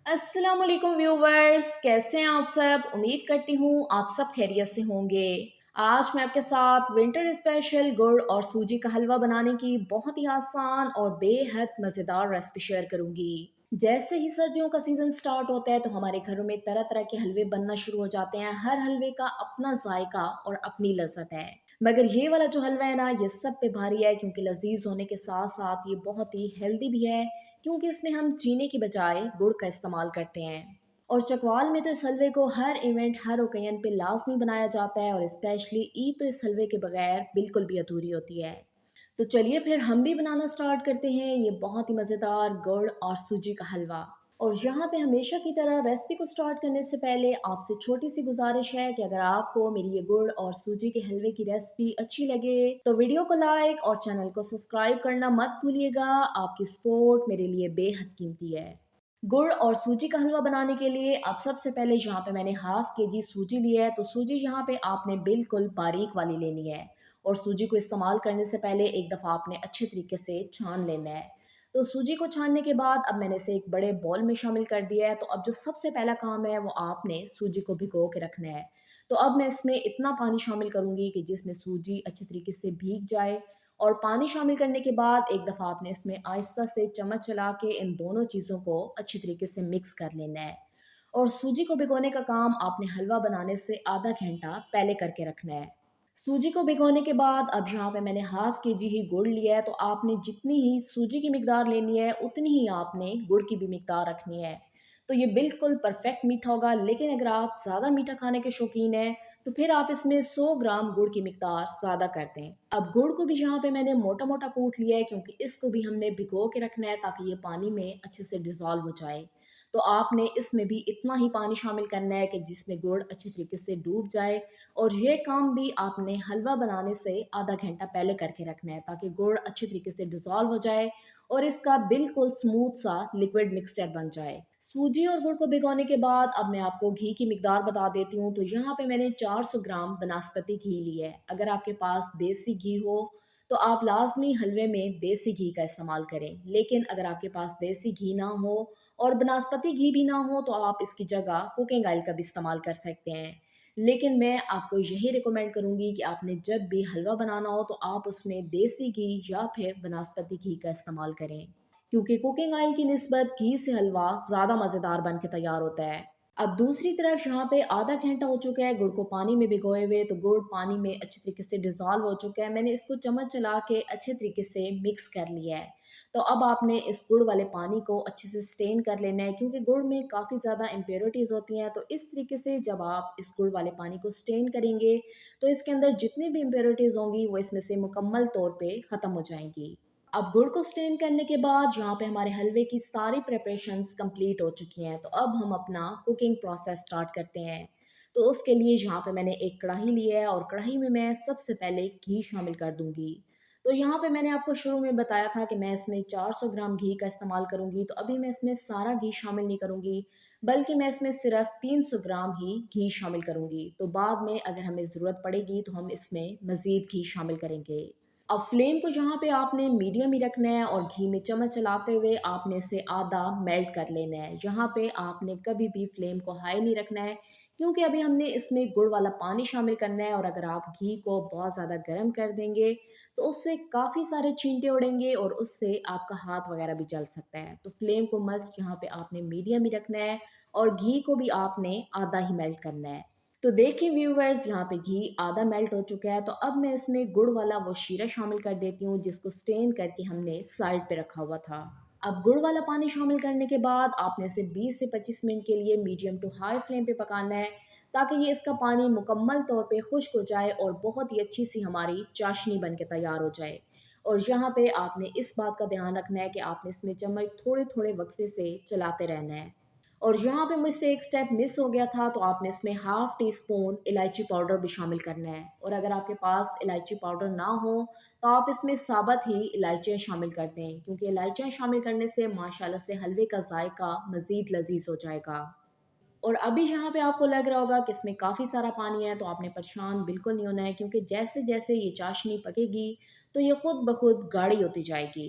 अस्सलाम वालेकुम व्यूवर्स, कैसे हैं आप सब। उम्मीद करती हूँ आप सब खैरियत से होंगे। आज मैं आपके साथ विंटर स्पेशल गुड़ और सूजी का हलवा बनाने की बहुत ही आसान और बेहद मज़ेदार रेसिपी शेयर करूंगी। जैसे ही सर्दियों का सीजन स्टार्ट होता है तो हमारे घरों में तरह तरह के हलवे बनना शुरू हो जाते हैं। हर हलवे का अपना जायका और अपनी लज्जत है, मगर ये वाला जो हलवा है ना, ये सब पे भारी है क्योंकि लजीज होने के साथ साथ ये बहुत ही हेल्दी भी है, क्योंकि इसमें हम चीनी की बजाय गुड़ का इस्तेमाल करते हैं। और चकवाल में तो इस हलवे को हर इवेंट, हर ओकेजन पे लाजमी बनाया जाता है, और स्पेशली ईद तो इस हलवे के बगैर बिल्कुल भी अधूरी होती है। तो चलिए फिर हम भी बनाना स्टार्ट करते हैं ये बहुत ही मज़ेदार गुड़ और सूजी का हलवा। और यहाँ पे हमेशा की तरह रेसिपी को स्टार्ट करने से पहले आपसे छोटी सी गुजारिश है कि अगर आपको मेरी ये गुड़ और सूजी के हलवे की रेसिपी अच्छी लगे तो वीडियो को लाइक और चैनल को सब्सक्राइब करना मत भूलिएगा। आपकी सपोर्ट मेरे लिए बेहद कीमती है। गुड़ और सूजी का हलवा बनाने के लिए अब सबसे पहले यहाँ पे मैंने हाफ के जी सूजी ली है। तो सूजी यहाँ पे आपने बिल्कुल बारीक वाली लेनी है, और सूजी को इस्तेमाल करने से पहले एक दफ़ा आपने अच्छे तरीके से छान लेना है। तो सूजी को छानने के बाद अब मैंने इसे एक बड़े बॉल में शामिल कर दिया है। तो अब जो सबसे पहला काम है वो आपने सूजी को भिगो के रखना है। तो अब मैं इसमें इतना पानी शामिल करूंगी कि जिसमें सूजी अच्छे तरीके से भीग जाए। और पानी शामिल करने के बाद एक दफ़ा आपने इसमें आहिस्ता से चम्मच चला के इन दोनों चीज़ों को अच्छी तरीके से मिक्स कर लेना है। और सूजी को भिगोने का काम आपने हलवा बनाने से आधा घंटा पहले करके रखना है। सूजी को भिगोने के बाद अब यहाँ पे मैंने हाफ के जी ही गुड़ लिया है। तो आपने जितनी ही सूजी की मिकदार लेनी है उतनी ही आपने गुड़ की भी मिकदार रखनी है। तो ये बिल्कुल परफेक्ट मीठा होगा, लेकिन अगर आप ज़्यादा मीठा खाने के शौकीन हैं तो फिर आप इसमें 100 ग्राम गुड़ की मिकदार ज़्यादा कर दें। अब गुड़ को भी यहाँ पे मैंने मोटा मोटा कूट लिया है, क्योंकि इसको भी हमने भिगो के रखना है ताकि ये पानी में अच्छे से डिज़ोल्व हो जाए। तो आपने इसमें भी इतना ही पानी शामिल करना है कि जिसमें गुड़ अच्छी तरीके से डूब जाए। और ये काम भी आपने हलवा बनाने से आधा घंटा पहले करके रखना है ताकि गुड़ अच्छी तरीके से डिज़ोल्व हो जाए और इसका बिल्कुल स्मूथ सा लिक्विड मिक्सचर बन जाए। सूजी और गुड़ को भिगोने के बाद अब मैं आपको घी की मिकदार बता देती हूँ। तो यहाँ पे मैंने 400 ग्राम बनास्पति घी ली है। अगर आपके पास देसी घी हो तो आप लाजमी हलवे में देसी घी का इस्तेमाल करें, लेकिन अगर आपके पास देसी घी ना हो और बनास्पति घी भी ना हो तो आप इसकी जगह कुकिंग ऑयल का भी इस्तेमाल कर सकते हैं। लेकिन मैं आपको यही रिकमेंड करूँगी कि आपने जब भी हलवा बनाना हो तो आप उसमें देसी घी या फिर बनास्पति घी का इस्तेमाल करें, क्योंकि कुकिंग ऑयल की निस्बत घी से हलवा ज़्यादा मज़ेदार बन के तैयार होता है। अब दूसरी तरफ यहाँ पे आधा घंटा हो चुका है गुड़ को पानी में भिगोए हुए। तो गुड़ पानी में अच्छे तरीके से डिज़ोल्व हो चुका है। मैंने इसको चम्मच चला के अच्छे तरीके से मिक्स कर लिया है। तो अब आपने इस गुड़ वाले पानी को अच्छे से स्टेन कर लेना है, क्योंकि गुड़ में काफ़ी ज़्यादा इम्प्योरिटीज़ होती हैं। तो इस तरीके से जब आप इस गुड़ वाले पानी को स्टेन करेंगे तो इसके अंदर जितनी भी इम्प्योरिटीज़ होंगी वो इसमें से मुकम्मल तौर पे ख़त्म हो जाएंगी। अब गुड़ को स्टेन करने के बाद यहाँ पे हमारे हलवे की सारी प्रिपरेशंस कंप्लीट हो चुकी हैं। तो अब हम अपना कुकिंग प्रोसेस स्टार्ट करते हैं। तो उसके लिए यहाँ पे मैंने एक कढ़ाई ली है, और कढ़ाई में मैं सबसे पहले घी शामिल कर दूंगी। तो यहाँ पे मैंने आपको शुरू में बताया था कि मैं इसमें 400 ग्राम घी का इस्तेमाल करूंगी। तो अभी मैं इसमें सारा घी शामिल नहीं करूंगी, बल्कि मैं इसमें सिर्फ 300 ग्राम ही घी शामिल करूंगी। तो बाद में अगर हमें ज़रूरत पड़ेगी तो हम इसमें मज़ीद घी शामिल करेंगे। अब फ्लेम को यहाँ पे आपने मीडियम ही रखना है, और घी में चम्मच चलाते हुए आपने इसे आधा मेल्ट कर लेना है। यहाँ पे आपने कभी भी फ्लेम को हाई नहीं रखना है, क्योंकि अभी हमने इसमें गुड़ वाला पानी शामिल करना है। और अगर आप घी को बहुत ज़्यादा गर्म कर देंगे तो उससे काफ़ी सारे छींटे उड़ेंगे और उससे आपका हाथ वगैरह भी जल सकता है। तो फ्लेम को मस्ट यहाँ पे आपने मीडियम ही रखना है, और घी को भी आपने आधा ही मेल्ट करना है। तो देखिए व्यूवर्स, यहाँ पे घी आधा मेल्ट हो चुका है। तो अब मैं इसमें गुड़ वाला वो शीरा शामिल कर देती हूँ जिसको स्टेन करके हमने साइड पे रखा हुआ था। अब गुड़ वाला पानी शामिल करने के बाद आपने इसे 20 से 25 मिनट के लिए मीडियम टू हाई फ्लेम पे पकाना है, ताकि ये इसका पानी मुकम्मल तौर पे खुश्क हो जाए और बहुत ही अच्छी सी हमारी चाशनी बन के तैयार हो जाए। और यहाँ पे आपने इस बात का ध्यान रखना है कि आपने इसमें चम्मच थोड़े थोड़े वक्फे से चलाते रहना है। और यहाँ पे मुझसे एक स्टेप मिस हो गया था, तो आपने इसमें हाफ टी स्पून इलायची पाउडर भी शामिल करना है। और अगर आपके पास इलायची पाउडर ना हो तो आप इसमें साबुत ही इलायचियाँ शामिल कर दें, क्योंकि इलायचियाँ शामिल करने से माशाल्लाह से हलवे का जायका मज़ीद लजीज हो जाएगा। और अभी यहाँ पे आपको लग रहा होगा कि इसमें काफ़ी सारा पानी है, तो आपने परेशान बिल्कुल नहीं होना है, क्योंकि जैसे जैसे ये चाशनी पकेगी तो ये खुद ब खुद गाढ़ी होती जाएगी।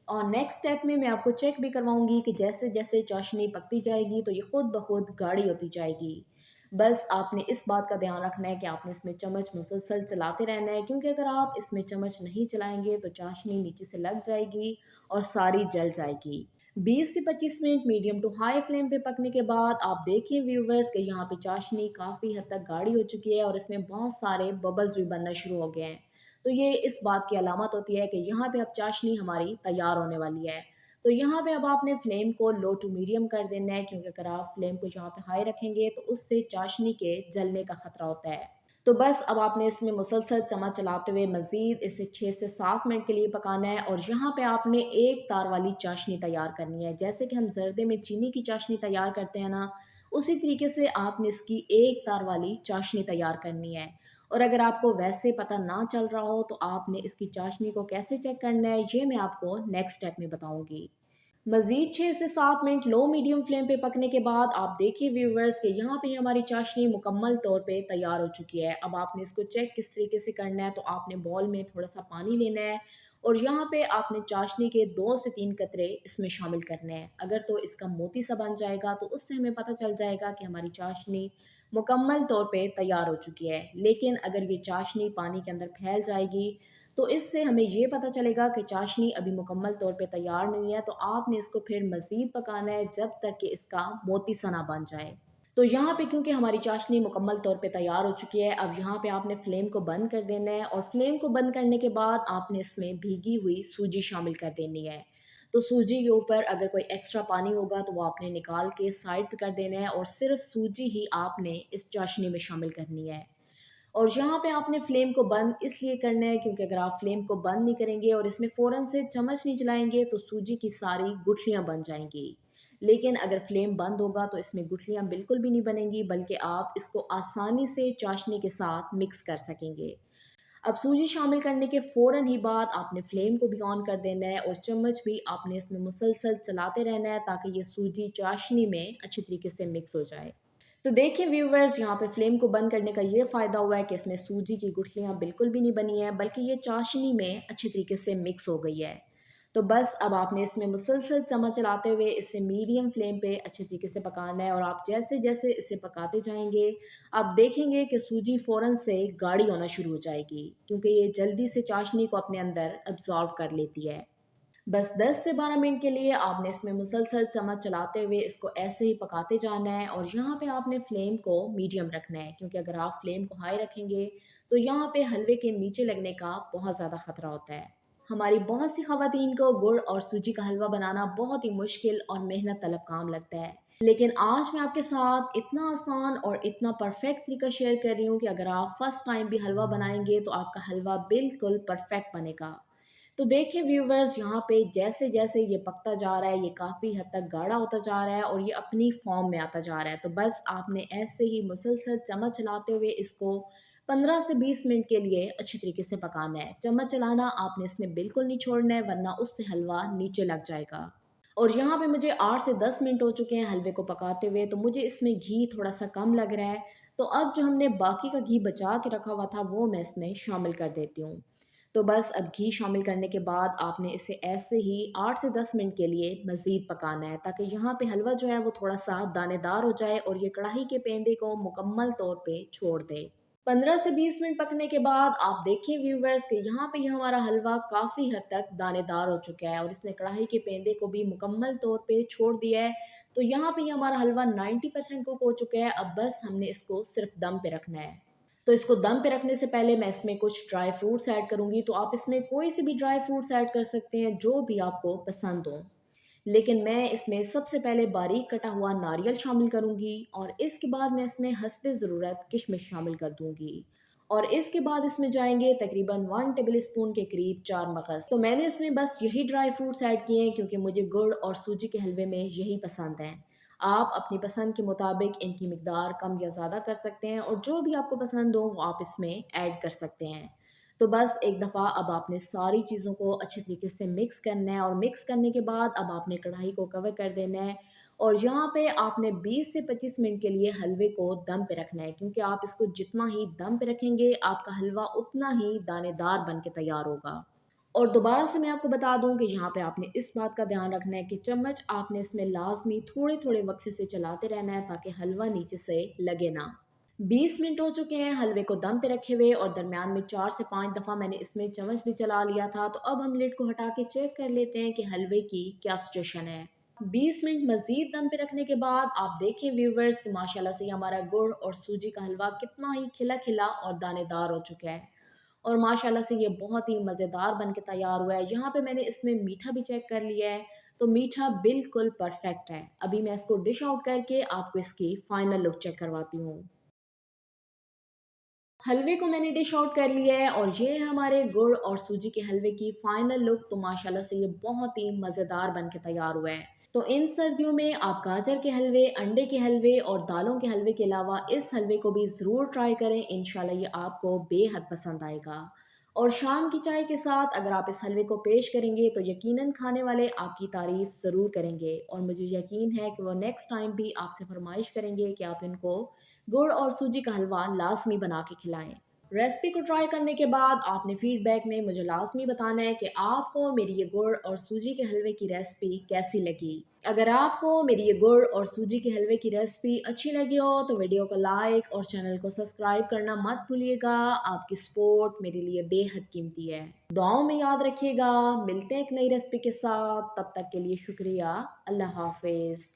और नेक्स्ट स्टेप में मैं आपको चेक भी करवाऊँगी कि जैसे-जैसे चाशनी पकती जाएगी तो ये खुद ब खुद गाढ़ी होती जाएगी। बस आपने इस बात का ध्यान रखना है कि आपने इसमें चम्मच मुसलसल चलाते रहना है, क्योंकि अगर आप इसमें चम्मच नहीं चलाएँगे तो चाशनी नीचे से लग जाएगी और सारी जल जाएगी। 20 से 25 minute medium to high flame पे पकने के बाद आप देखिए व्यूअर्स कि यहाँ पे चाशनी काफ़ी हद तक गाढ़ी हो चुकी है और इसमें बहुत सारे बबल्स भी बनना शुरू हो गए हैं। तो ये इस बात की अलामत होती है कि यहाँ पे अब चाशनी हमारी तैयार होने वाली है। तो यहाँ पे अब आपने फ्लेम को लो टू मीडियम कर देना है, क्योंकि अगर आप फ्लेम को यहाँ पे हाई रखेंगे तो उससे चाशनी के जलने का खतरा होता है। तो बस अब आपने इसमें मुसलसल चम्मच चलाते हुए मज़ीद इसे 6 से 7 मिनट के लिए पकाना है और यहाँ पे आपने एक तार वाली चाशनी तैयार करनी है। जैसे कि हम ज़र्दे में चीनी की चाशनी तैयार करते हैं ना, उसी तरीके से आपने इसकी एक तार वाली चाशनी तैयार करनी है। और अगर आपको वैसे पता ना चल रहा हो तो आपने इसकी चाशनी को कैसे चेक करना है, ये मैं आपको नेक्स्ट स्टेप में बताऊँगी। मज़ीद 6 से 7 मिनट लो मीडियम फ्लेम पे पकने के बाद आप देखिए व्यूअर्स कि यहाँ पे हमारी चाशनी मुकम्मल तौर पे तैयार हो चुकी है। अब आपने इसको चेक किस तरीके से करना है, तो आपने बॉल में थोड़ा-सा पानी लेना है और यहाँ पे आपने चाशनी के 2 से 3 कतरे इसमें शामिल करने हैं। अगर तो इसका मोती सा बन जाएगा तो उससे हमें पता चल जाएगा कि हमारी चाशनी मुकम्मल तौर पे तैयार हो चुकी है। लेकिन अगर ये चाशनी पानी के अंदर फैल जाएगी तो इससे हमें ये पता चलेगा कि चाशनी अभी मुकम्मल तौर पे तैयार नहीं है, तो आपने इसको फिर मज़ीद पकाना है जब तक कि इसका मोती सा ना बन जाए। तो यहाँ पे क्योंकि हमारी चाशनी मुकम्मल तौर पे तैयार हो चुकी है, अब यहाँ पे आपने फ्लेम को बंद कर देना है और फ्लेम को बंद करने के बाद आपने इसमें भीगी हुई सूजी शामिल कर देनी है। तो सूजी के ऊपर अगर कोई एक्स्ट्रा पानी होगा तो वो आपने निकाल के साइड पे कर देना है और सिर्फ सूजी ही आपने इस चाशनी में शामिल करनी है। और यहाँ पे आपने फ्लेम को बंद इसलिए करना है क्योंकि अगर आप फ्लेम को बंद नहीं करेंगे और इसमें फ़ौरन से चम्मच नहीं चलाएँगे तो सूजी की सारी गुठलियाँ बन जाएँगी। लेकिन अगर फ्लेम बंद होगा तो इसमें गुठलियाँ बिल्कुल भी नहीं बनेंगी, बल्कि आप इसको आसानी से चाशनी के साथ मिक्स कर सकेंगे। अब सूजी शामिल करने के फ़ौरन ही बाद आपने फ्लेम को भी ऑन कर देना है और चम्मच भी आपने इसमें मुसलसल चलाते रहना है ताकि ये सूजी चाशनी में अच्छी तरीके से मिक्स हो जाए। तो देखिए व्यूवर्स, यहाँ पे फ्लेम को बंद करने का ये फ़ायदा हुआ है कि इसमें सूजी की गुठलियाँ बिल्कुल भी नहीं बनी है, बल्कि ये चाशनी में अच्छी तरीके से मिक्स हो गई है। तो बस अब आपने इसमें मुसलसल चम्मच चलाते हुए इसे मीडियम फ्लेम पे अच्छे तरीके से पकाना है और आप जैसे-जैसे इसे पकाते जाएँगे, आप देखेंगे कि सूजी फ़ौरन से गाढ़ी होना शुरू हो जाएगी, क्योंकि ये जल्दी से चाशनी को अपने अंदर अब्ज़ॉर्ब कर लेती है। बस 10 से 12 मिनट के लिए आपने इसमें मुसलसल चम्मच चलाते हुए इसको ऐसे ही पकाते जाना है और यहाँ पे आपने फ्लेम को मीडियम रखना है, क्योंकि अगर आप फ्लेम को हाई रखेंगे तो यहाँ पे हलवे के नीचे लगने का बहुत ज़्यादा खतरा होता है। हमारी बहुत सी खवातीन को गुड़ और सूजी का हलवा बनाना बहुत ही मुश्किल और मेहनत तलब काम लगता है, लेकिन आज मैं आपके साथ इतना आसान और इतना परफेक्ट तरीका शेयर कर रही हूँ कि अगर आप फर्स्ट टाइम भी हलवा बनाएंगे तो आपका हलवा बिल्कुल परफेक्ट बनेगा। तो देखिए व्यूवर्स, यहाँ पे जैसे-जैसे ये पकता जा रहा है, ये काफ़ी हद तक गाढ़ा होता जा रहा है और ये अपनी फ़ॉर्म में आता जा रहा है। तो बस आपने ऐसे ही मुसलसल चम्मच चलाते हुए इसको 15 से 20 मिनट के लिए अच्छी तरीके से पकाना है। चम्मच चलाना आपने इसमें बिल्कुल नहीं छोड़ना है, वरना उससे हलवा नीचे लग जाएगा। और यहाँ पे मुझे 8 से 10 मिनट हो चुके हैं हलवे को पकाते हुए, तो मुझे इसमें घी थोड़ा-सा कम लग रहा है। तो अब जो हमने बाकी का घी बचा के रखा हुआ था, वो मैं इसमें शामिल कर देती हूँ। तो बस अब घी शामिल करने के बाद आपने इसे ऐसे ही 8 से 10 मिनट के लिए मज़ीद पकाना है, ताकि यहाँ पे हलवा जो है वो थोड़ा-सा दानेदार हो जाए और ये कढ़ाई के पेंदे को मुकम्मल तौर पे छोड़ दे। 15 से 20 मिनट पकने के बाद आप देखिए व्यूवर्स कि यहाँ पे ये हमारा हलवा काफ़ी हद तक दानेदार हो चुका है और इसने कढ़ाई के पेंदे को भी मुकम्मल तौर पे छोड़ दिया है। तो यहाँ पे ये हमारा हलवा 90% कुक हो चुका है। अब बस हमने इसको सिर्फ दम पे रखना है। तो इसको दम पे रखने से पहले मैं इसमें कुछ ड्राई फ्रूट्स ऐड करूँगी, तो आप इसमें कोई से भी ड्राई फ्रूट्स ऐड कर सकते हैं जो भी आपको पसंद हो। लेकिन मैं इसमें सबसे पहले बारीक कटा हुआ नारियल शामिल करूँगी और इसके बाद मैं इसमें हस्बे ज़रूरत किशमिश शामिल कर दूँगी। और इसके बाद इसमें जाएँगे तकरीबन 1 टेबलस्पून के करीब 4 मगज़। तो मैंने इसमें बस यही ड्राई फ्रूट्स ऐड किए हैं क्योंकि मुझे गुड़ और सूजी के हलवे में यही पसंद हैं। आप अपनी पसंद के मुताबिक इनकी मिकदार कम या ज़्यादा कर सकते हैं और जो भी आपको पसंद हो वो आप इसमें ऐड कर सकते हैं। तो बस एक दफ़ा अब आपने सारी चीज़ों को अच्छे तरीके से मिक्स करना है और मिक्स करने के बाद अब आपने कढ़ाई को कवर कर देना है और यहाँ पे आपने 20 से 25 मिनट के लिए हलवे को दम पे रखना है, क्योंकि आप इसको जितना ही दम पे रखेंगे आपका हलवा उतना ही दानेदार बन के तैयार होगा। और दोबारा से मैं आपको बता दूं कि यहाँ पे आपने इस बात का ध्यान रखना है कि चम्मच आपने इसमें लाजमी थोड़े थोड़े वक्फे से चलाते रहना है ताकि हलवा नीचे से लगे ना। 20 मिनट हो चुके हैं हलवे को दम पे रखे हुए और दरमियान में 4 से 5 दफ़ा मैंने इसमें चम्मच भी चला लिया था। तो अब हम लिड को हटा के चेक कर लेते हैं कि हलवे की क्या सिचुएशन है। 20 मिनट मज़ीद दम पे रखने के बाद आप देखें व्यूवर्स कि माशाल्लाह से हमारा गुड़ और सूजी का हलवा कितना ही खिला खिला और दानेदार हो चुका है और माशाल्लाह से ये बहुत ही मज़ेदार बन के तैयार हुआ है। यहाँ पे मैंने इसमें मीठा भी चेक कर लिया है, तो मीठा बिल्कुल परफेक्ट है। अभी मैं इसको डिश आउट करके आपको इसकी फाइनल लुक चेक करवाती हूँ। हलवे को मैंने डिश आउट कर लिया है और ये है हमारे गुड़ और सूजी के हलवे की फाइनल लुक। तो माशाल्लाह से ये बहुत ही मज़ेदार बन के तैयार हुआ है। तो इन सर्दियों में आप गाजर के हलवे, अंडे के हलवे और दालों के हलवे के अलावा इस हलवे को भी ज़रूर ट्राई करें। इंशाल्लाह ये आपको बेहद पसंद आएगा। और शाम की चाय के साथ अगर आप इस हलवे को पेश करेंगे तो यकीनन खाने वाले आपकी तारीफ़ ज़रूर करेंगे और मुझे यकीन है कि वो नेक्स्ट टाइम भी आपसे फरमाइश करेंगे कि आप इनको गुड़ और सूजी का हलवा लाज़मी बना के खिलाएं। रेसिपी को ट्राई करने के बाद आपने फीडबैक में मुझे लाज़मी बताना है कि आपको मेरी ये गुड़ और सूजी के हलवे की रेसिपी कैसी लगी। अगर आपको मेरी ये गुड़ और सूजी के हलवे की रेसिपी अच्छी लगी हो तो वीडियो को लाइक और चैनल को सब्सक्राइब करना मत भूलिएगा। आपकी सपोर्ट मेरे लिए बेहद कीमती है। दुआओं में याद रखिएगा। मिलते हैं एक नई रेसिपी के साथ, तब तक के लिए शुक्रिया। अल्लाह हाफिज़।